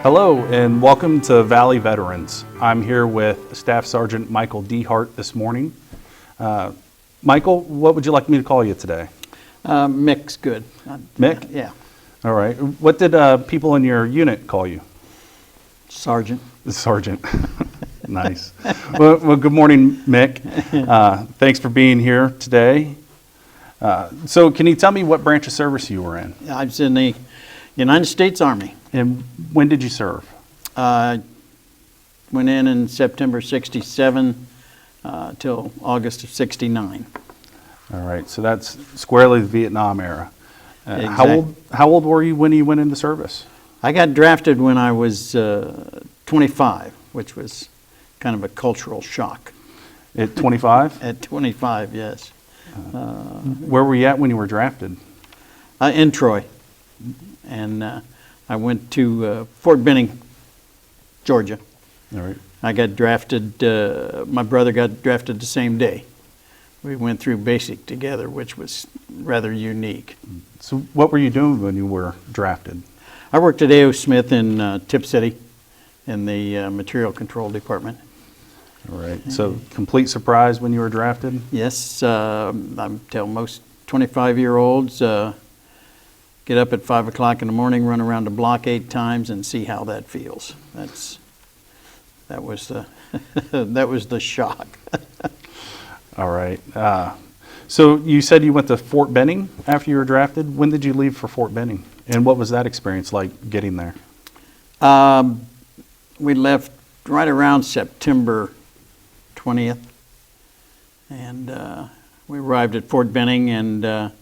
Hello and welcome to Valley Veterans. I'm here with Staff Sergeant Michael Dehart this morning. Michael, what would you like me to call you today? Mick's good. Mick? Yeah. All right. What did people in your unit call you? Sergeant. Sergeant. Nice. Well, good morning, Mick. Thanks for being here today. So can you tell me what branch of service you were in? I was in the United States Army. And when did you serve? Went in September 67 till August of 69. All right. So that's squarely the Vietnam era. Exactly. How old were you when you went into service? I got drafted when I was 25, which was kind of a cultural shock. At 25? At 25, yes. Where were you at when you were drafted? In Troy. And I went to Fort Benning, Georgia. All right. I got drafted, my brother got drafted the same day. We went through basic together, which was rather unique. So what were you doing when you were drafted? I worked at A.O. Smith in Tip City in the material control department. All right. So complete surprise when you were drafted? Yes, I tell most 25-year-olds, get up at 5 o'clock in the morning, run around the block 8 times, and see how that feels. That was the that was the shock. All right. So you said you went to Fort Benning after you were drafted. When did you leave for Fort Benning? And what was that experience like getting there? We left right around September 20th, and we arrived at Fort Benning, and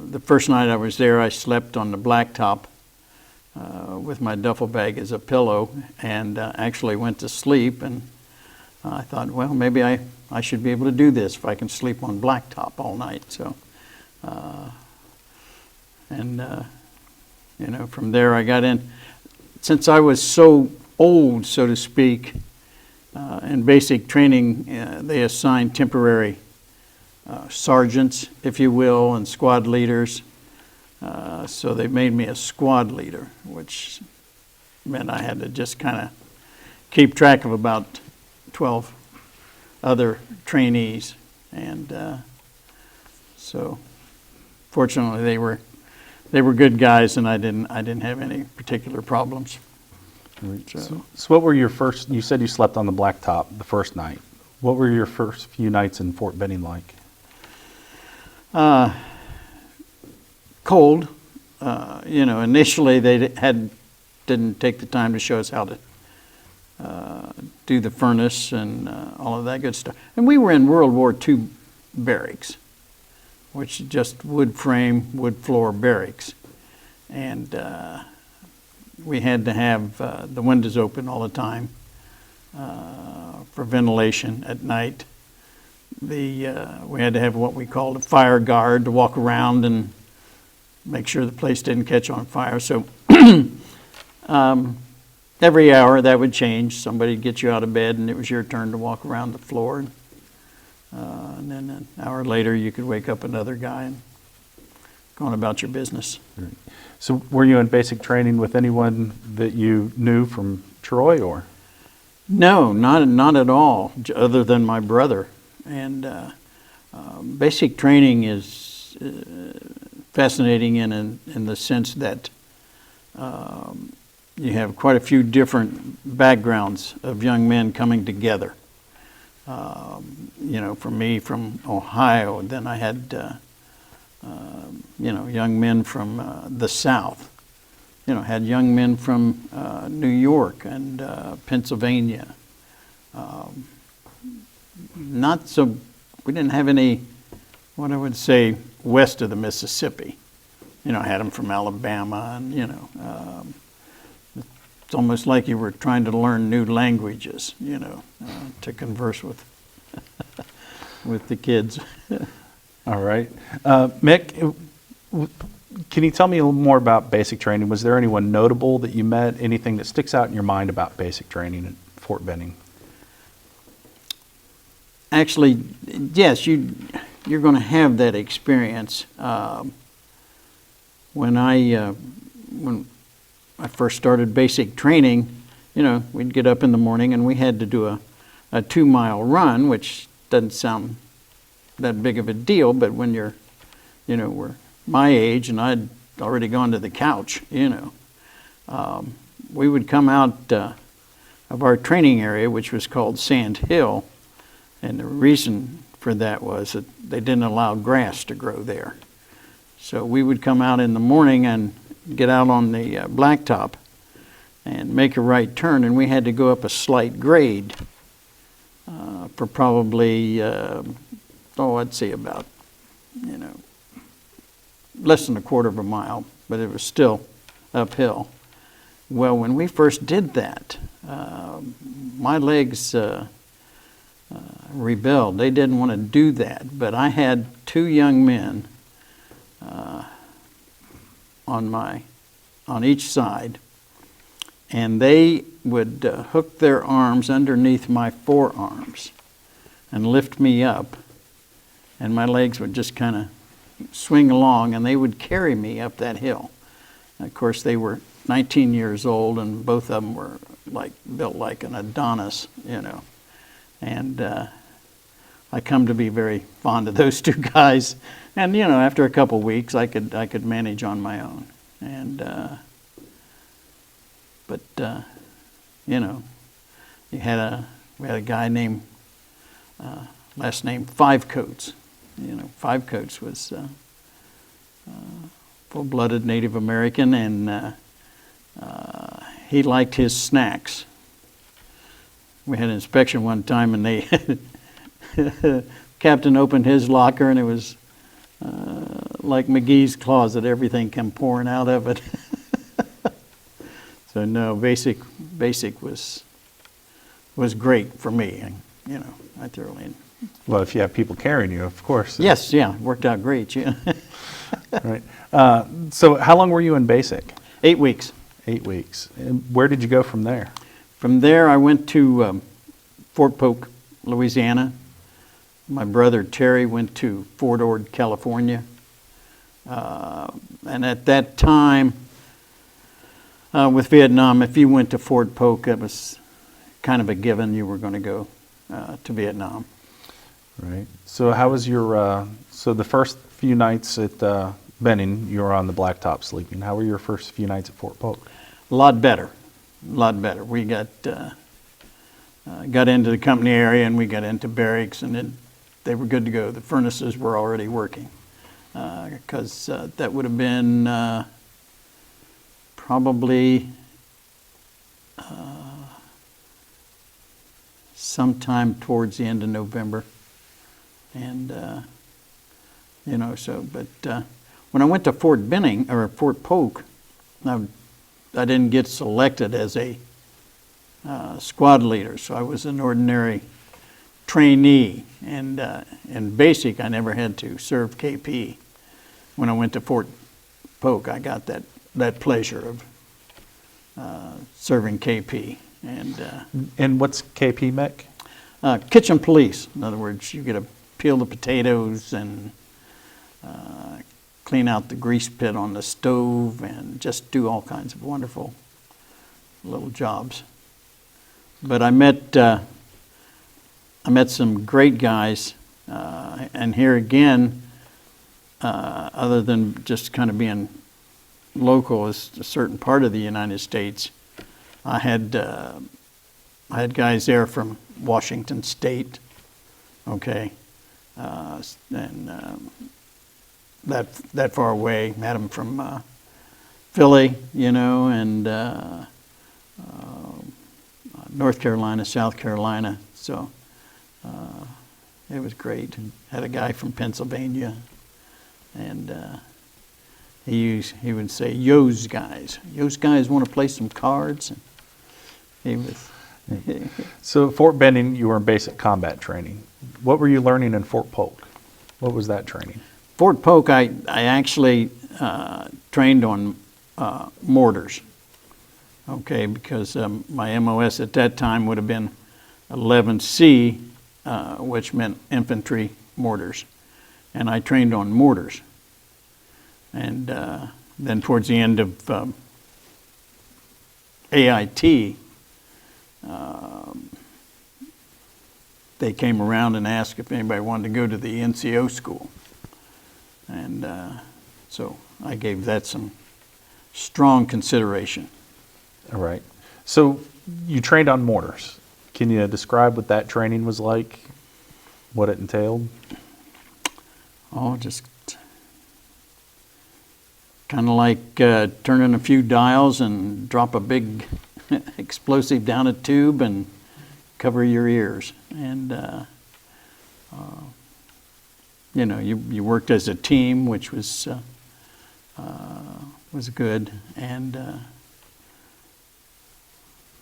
the first night I was there, I slept on the blacktop with my duffel bag as a pillow, and actually went to sleep, and I thought, well, maybe I should be able to do this if I can sleep on blacktop all night. So, you know, from there I got in. Since I was so old, so to speak, in basic training, they assigned temporary sergeants, if you will, and squad leaders. So they made me a squad leader, which meant I had to just kind of keep track of about 12 other trainees, and so fortunately they were good guys, and I didn't have any particular problems. So what were your first? You said you slept on the blacktop the first night. What were your first few nights in Fort Benning like? Cold. You know, initially they didn't take the time to show us how to do the furnace and all of that good stuff. And we were in World War II barracks, which is just wood frame, wood floor barracks. And we had to have the windows open all the time for ventilation at night. We had to have what we called a fire guard to walk around and make sure the place didn't catch on fire. So every hour that would change. Somebody'd get you out of bed and it was your turn to walk around the floor. And then an hour later you could wake up another guy and go on about your business. So were you in basic training with anyone that you knew from Troy, or? No, not at all, other than my brother. And basic training is fascinating in the sense that you have quite a few different backgrounds of young men coming together. You know, for me from Ohio, then I had you know, young men from the South. You know, had young men from New York and Pennsylvania. Not so, we didn't have any, what I would say, west of the Mississippi. You know, I had them from Alabama, and you know, it's almost like you were trying to learn new languages, you know, to converse with with the kids. All right. Mick, can you tell me a little more about basic training? Was there anyone notable that you met? Anything that sticks out in your mind about basic training at Fort Benning? Actually, yes, you're going to have that experience. When I first started basic training, we'd get up in the morning and we had to do a 2-mile run, which doesn't sound that big of a deal, but when we're my age and I'd already gone to the couch, we would come out of our training area, which was called Sand Hill, and the reason for that was that they didn't allow grass to grow there. So we would come out in the morning and get out on the blacktop and make a right turn, and we had to go up a slight grade for probably, I'd say about, less than a quarter of a mile, but it was still uphill. Well, when we first did that, my legs rebelled. They didn't want to do that, but I had 2 young men on each side, and they would hook their arms underneath my forearms and lift me up, and my legs would just kind of swing along, and they would carry me up that hill. And of course, they were 19 years old, and both of them were built like an Adonis, and I come to be very fond of those 2 guys. And after a couple weeks, I could manage on my own. And we had a guy named last name Five Coats. Five Coats was full-blooded Native American, and he liked his snacks. We had an inspection one time, and they captain opened his locker, and it was like McGee's closet. Everything came pouring out of it. So no, basic was great for me, and I thoroughly. Well, if you have people carrying you, of course. Yes, yeah, worked out great. Yeah. Right. So how long were you in basic? 8 weeks. 8 weeks. And where did you go from there? From there, I went to Fort Polk, Louisiana. My brother Terry went to Fort Ord, California. And at that time, with Vietnam, if you went to Fort Polk, it was kind of a given you were going to go to Vietnam. Right. So how was your, so the first few nights at Benning, you were on the blacktop sleeping. How were your first few nights at Fort Polk? A lot better. We got into the company area, and we got into barracks, and then they were good to go. The furnaces were already working, because that would have been probably sometime towards the end of November. And, but when I went to Fort Benning, or Fort Polk, I didn't get selected as a squad leader, so I was an ordinary trainee. And in basic, I never had to serve KP. When I went to Fort Polk, I got that pleasure of serving KP. And what's KP, Mick? Kitchen police. In other words, you get to peel the potatoes and clean out the grease pit on the stove and just do all kinds of wonderful little jobs. But I met some great guys, and here again, other than just kind of being local as a certain part of the United States, I had guys there from Washington State, okay, and that far away. Had them from Philly, and North Carolina, South Carolina. So it was great. Had a guy from Pennsylvania, and he would say, "Yo's guys want to play some cards." And he was. So Fort Benning, you were in basic combat training. What were you learning in Fort Polk? What was that training? Fort Polk, I actually trained on mortars, okay, because my MOS at that time would have been 11C, which meant infantry mortars, and I trained on mortars. And then towards the end of AIT, they came around and asked if anybody wanted to go to the NCO school. And so I gave that some strong consideration. All right. So you trained on mortars. Can you describe what that training was like? What it entailed? Oh, just kind of like turning a few dials and drop a big explosive down a tube and cover your ears. And, you know, you worked as a team, which was good. And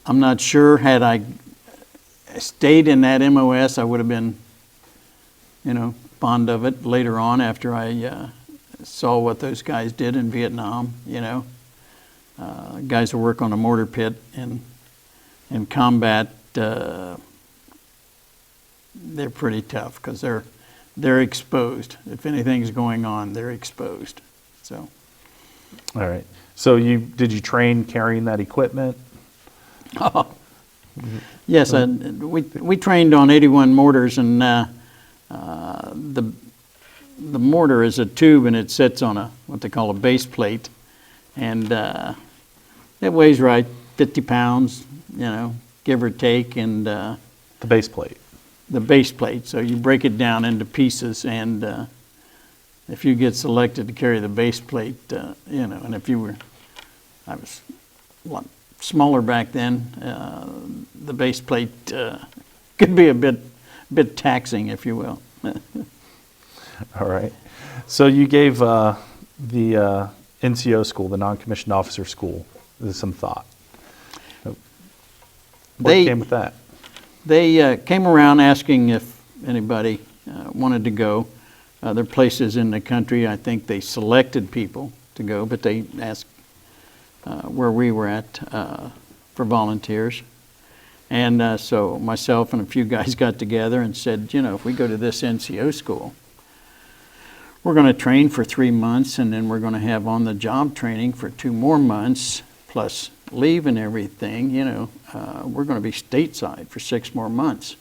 I'm not sure, had I stayed in that MOS, I would have been, you know, fond of it later on after I saw what those guys did in Vietnam, you know. Guys who work on a mortar pit in combat, they're pretty tough because they're exposed. If anything's going on, they're exposed. So. All right. So did you train carrying that equipment? Yes, we trained on 81 mortars, and the mortar is a tube, and it sits on what they call a base plate, and it weighs 50 pounds, you know, give or take, and The base plate. the base plate. So you break it down into pieces, and if you get selected to carry the base plate, you know, and I was a lot smaller back then, the base plate could be a bit taxing, if you will. All right. So you gave the NCO school, the non-commissioned officer school, some thought. What came with that? They came around asking if anybody wanted to go. Other places in the country, I think they selected people to go, but they asked where we were at for volunteers. And so myself and a few guys got together and said, you know, if we go to this NCO school, we're going to train for 3 months, and then we're going to have on-the-job training for 2 more months, plus leave and everything. You know, we're going to be stateside for 6 more months.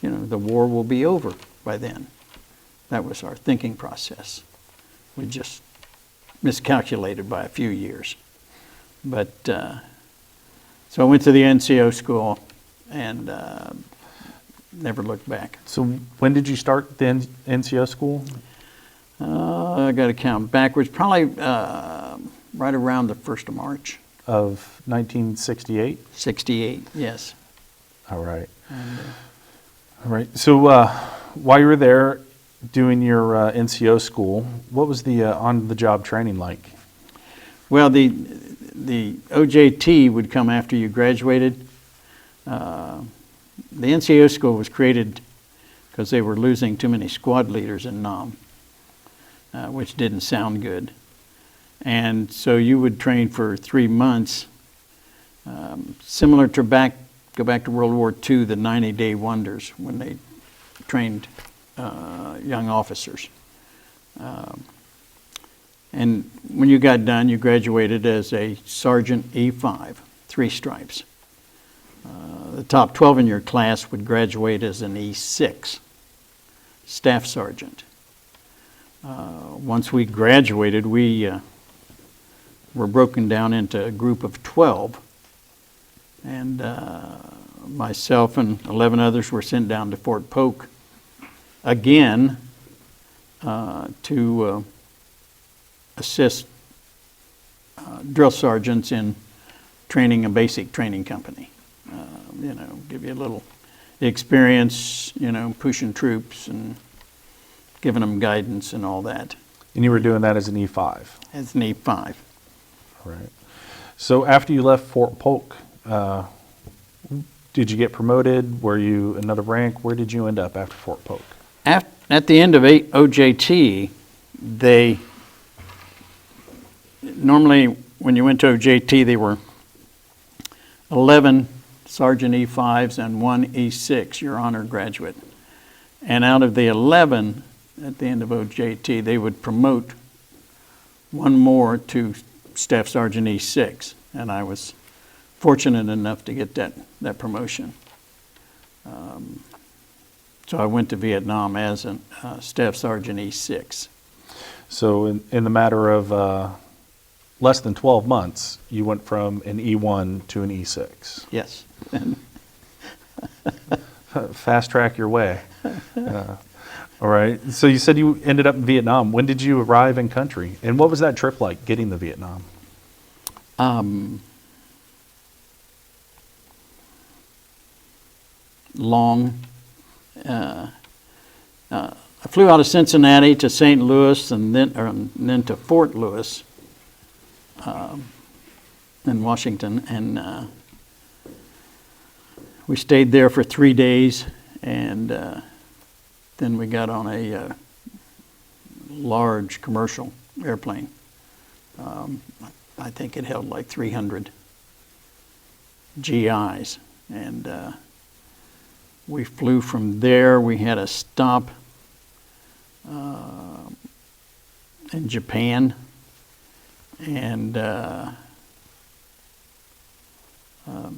You know, the war will be over by then. That was our thinking process. We just miscalculated by a few years. But so I went to the NCO school and never looked back. So when did you start the NCO school? I got to count backwards, probably right around the 1st of March. Of 1968? 68, yes. All right. And, All right. So while you were there doing your NCO school, what was the on-the-job training like? well, the OJT would come after you graduated. The NCO school was created because they were losing too many squad leaders in Nam, which didn't sound good. And so you would train for 3 months, similar to go back to World War II, the 90-day wonders, when they trained young officers. And when you got done, you graduated as a Sergeant E5, 3 stripes. The top 12 in your class would graduate as an E6, Staff Sergeant. Once we graduated, we were broken down into a group of 12. And myself and 11 others were sent down to Fort Polk again to assist drill sergeants in training a basic training company. Give you a little experience, pushing troops and giving them guidance and all that. And you were doing that as an E5? As an E5. All right. So after you left Fort Polk, did you get promoted? Were you another rank? Where did you end up after Fort Polk? At the end of OJT, they normally, when you went to OJT, they were 11 Sergeant E5s and 1 E6, your honor graduate. And out of the 11, at the end of OJT, they would promote one more to Staff Sergeant E6. And I was fortunate enough to get that promotion. So I went to Vietnam as a Staff Sergeant E6. So in the matter of less than 12 months, you went from an E1 to an E6. Yes. Fast track your way. All right. So you said you ended up in Vietnam. When did you arrive in country? And what was that trip like, getting to Vietnam? Long. I flew out of Cincinnati to St. Louis and then to Fort Lewis in Washington, and we stayed there for 3 days, and then we got on a large commercial airplane. I think it held like 300 GIs, and we flew from there. We had a stop in Japan, and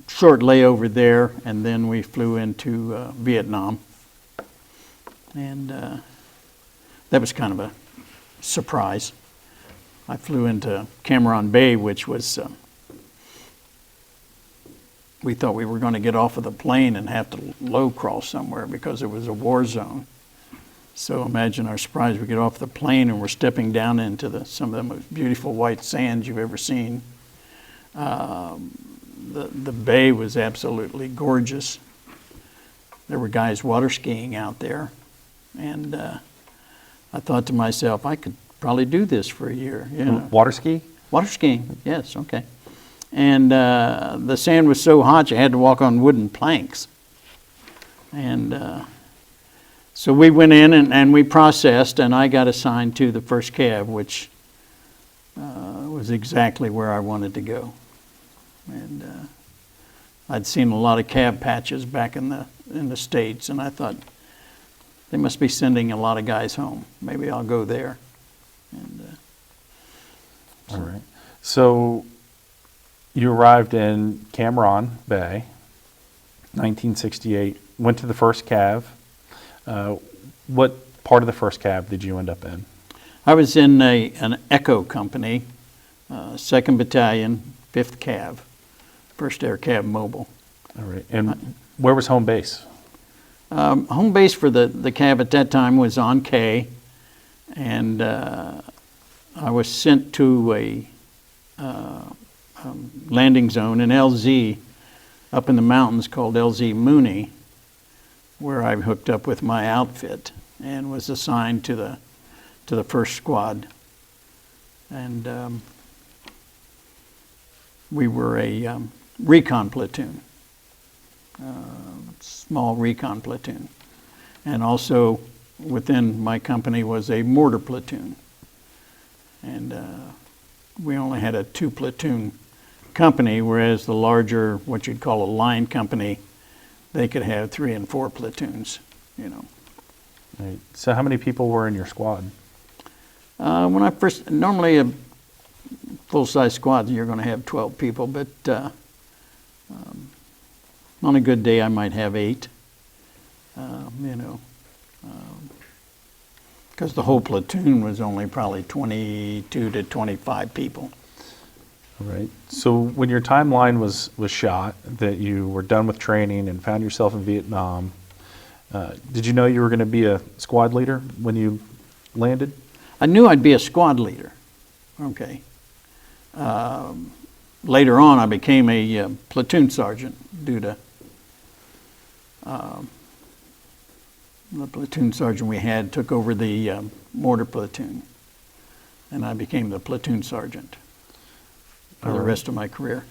short layover there, and then we flew into Vietnam, and that was kind of a surprise. I flew into Cam Ranh Bay, which was, we thought we were going to get off of the plane and have to low cross somewhere because it was a war zone. So imagine our surprise, we get off the plane and we're stepping down into some of the most beautiful white sands you've ever seen. The bay was absolutely gorgeous. There were guys water skiing out there, and I thought to myself, I could probably do this for a year. You know. Water ski? Water skiing, yes, okay. And the sand was so hot you had to walk on wooden planks. And so we went in and we processed, and I got assigned to the first cav, which was exactly where I wanted to go. And I'd seen a lot of cab patches back in the States, and I thought, they must be sending a lot of guys home. Maybe I'll go there. And all right. So you arrived in Cam Ranh Bay, 1968. Went to the first cav. What part of the first cav did you end up in? I was in an Echo company, 2nd Battalion, 5th Cav, 1st Air Cav Mobile. All right. And where was home base? Home base for the Cav at that time was on K, and I was sent to a landing zone in LZ up in the mountains called LZ Mooney, where I hooked up with my outfit and was assigned to the first squad. And we were a recon platoon, small recon platoon. And also within my company was a mortar platoon. And we only had a 2-platoon company, whereas the larger, what you'd call a line company, they could have 3 and 4 platoons, you know. Right. So how many people were in your squad? When I first, normally a full-size squad, you're going to have 12 people, but on a good day I might have 8, you know, because the whole platoon was only probably 22 to 25 people. All right. So when your timeline was shot, that you were done with training and found yourself in Vietnam, did you know you were going to be a squad leader when you landed? I knew I'd be a squad leader. Okay. Later on, I became a platoon sergeant due to the platoon sergeant we had took over the mortar platoon, and I became the platoon sergeant for the rest of my career.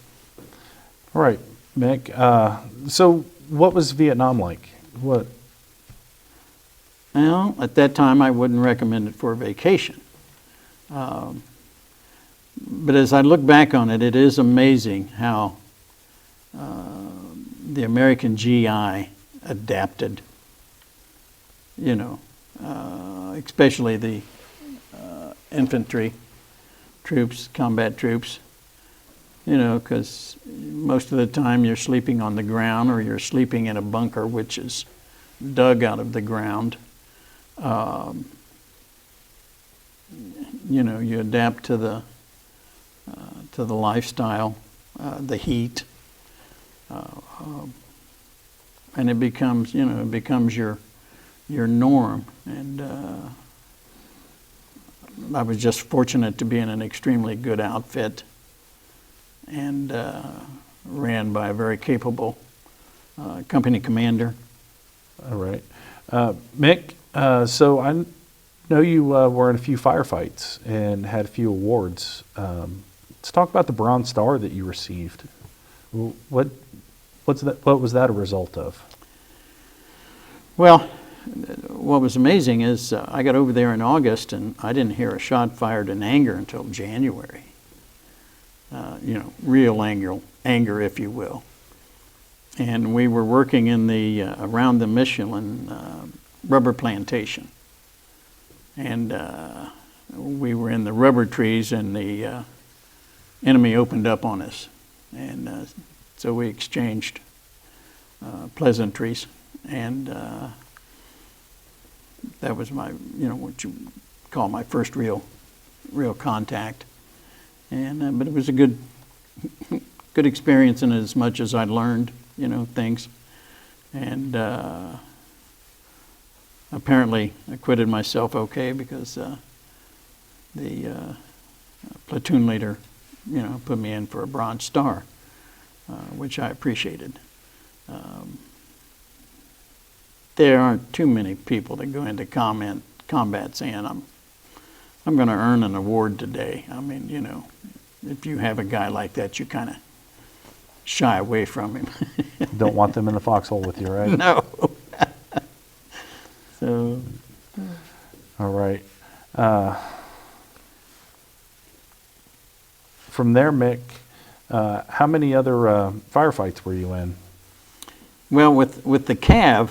All right, Mick. So what was Vietnam like? What? Well, at that time, I wouldn't recommend it for a vacation. But as I look back on it, it is amazing how the American GI adapted, you know, especially the infantry troops, combat troops. you know, because most of the time you're sleeping on the ground or you're sleeping in a bunker which is dug out of the ground. You know, you adapt to the lifestyle, the heat, and it becomes, you know, it becomes your norm. And I was just fortunate to be in an extremely good outfit and ran by a very capable company commander. All right. Mick, so I know you were in a few firefights and had a few awards. Let's talk about the Bronze Star that you received. What was that a result of? Well, what was amazing is I got over there in August and I didn't hear a shot fired in anger until January. You know, real anger, if you will. And we were working in the around the Michelin rubber plantation, and we were in the rubber trees, and the enemy opened up on us, and so we exchanged pleasantries, and that was my, you know, what you call my first real contact, and but it was a good experience in as much as I learned, you know, things, and apparently acquitted myself okay because the platoon leader, you know, put me in for a Bronze Star, which I appreciated. There aren't too many people that go into combat saying I'm going to earn an award today. I mean, you know, if you have a guy like that, you kind of shy away from him. Don't want them in the foxhole with you, right? No. So. All right. From there, Mick, how many other firefights were you in? Well, with the Cav,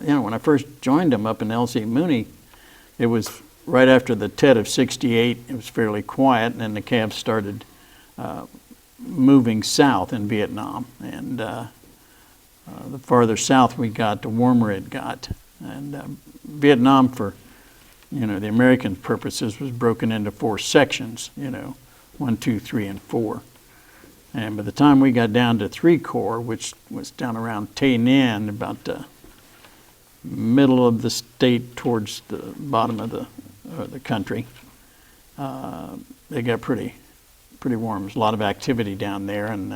you know, when I first joined them up in LC Mooney, it was right after the Tet of '68. It was fairly quiet, and then the Cav started moving south in Vietnam. And the farther south we got, the warmer it got. And Vietnam, for, you know, the American purposes, was broken into 4 sections, you know, 1, 2, 3, and 4. And by the time we got down to 3 Corps, which was down around Tay Ninh, about the middle of the state towards the bottom of the country, they got pretty warm. There's a lot of activity down there, and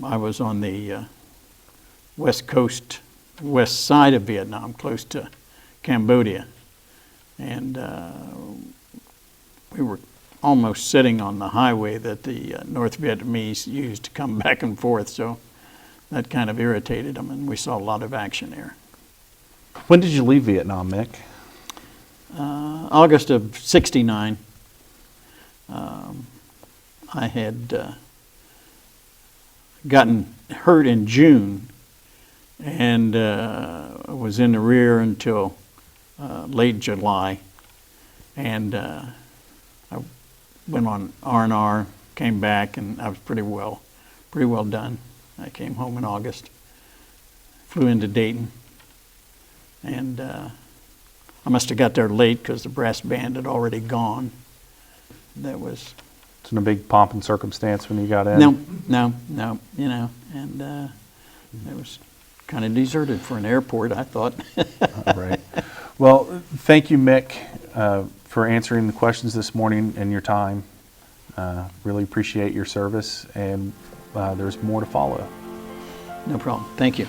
I was on the west coast, west side of Vietnam, close to Cambodia, and we were almost sitting on the highway that the North Vietnamese used to come back and forth, so that kind of irritated them, and we saw a lot of action there. When did you leave Vietnam, Mick? August of '69. I had gotten hurt in June and was in the rear until late July, and I went on R&R, came back, and I was pretty well done. I came home in August, flew into Dayton, and I must have got there late because the brass band had already gone. That was... It's in a big pomp and circumstance when you got in? No, you know, and it was kind of deserted for an airport, I thought. All right. Well, thank you, Mick, for answering the questions this morning and your time. Really appreciate your service, and there's more to follow. No problem. Thank you.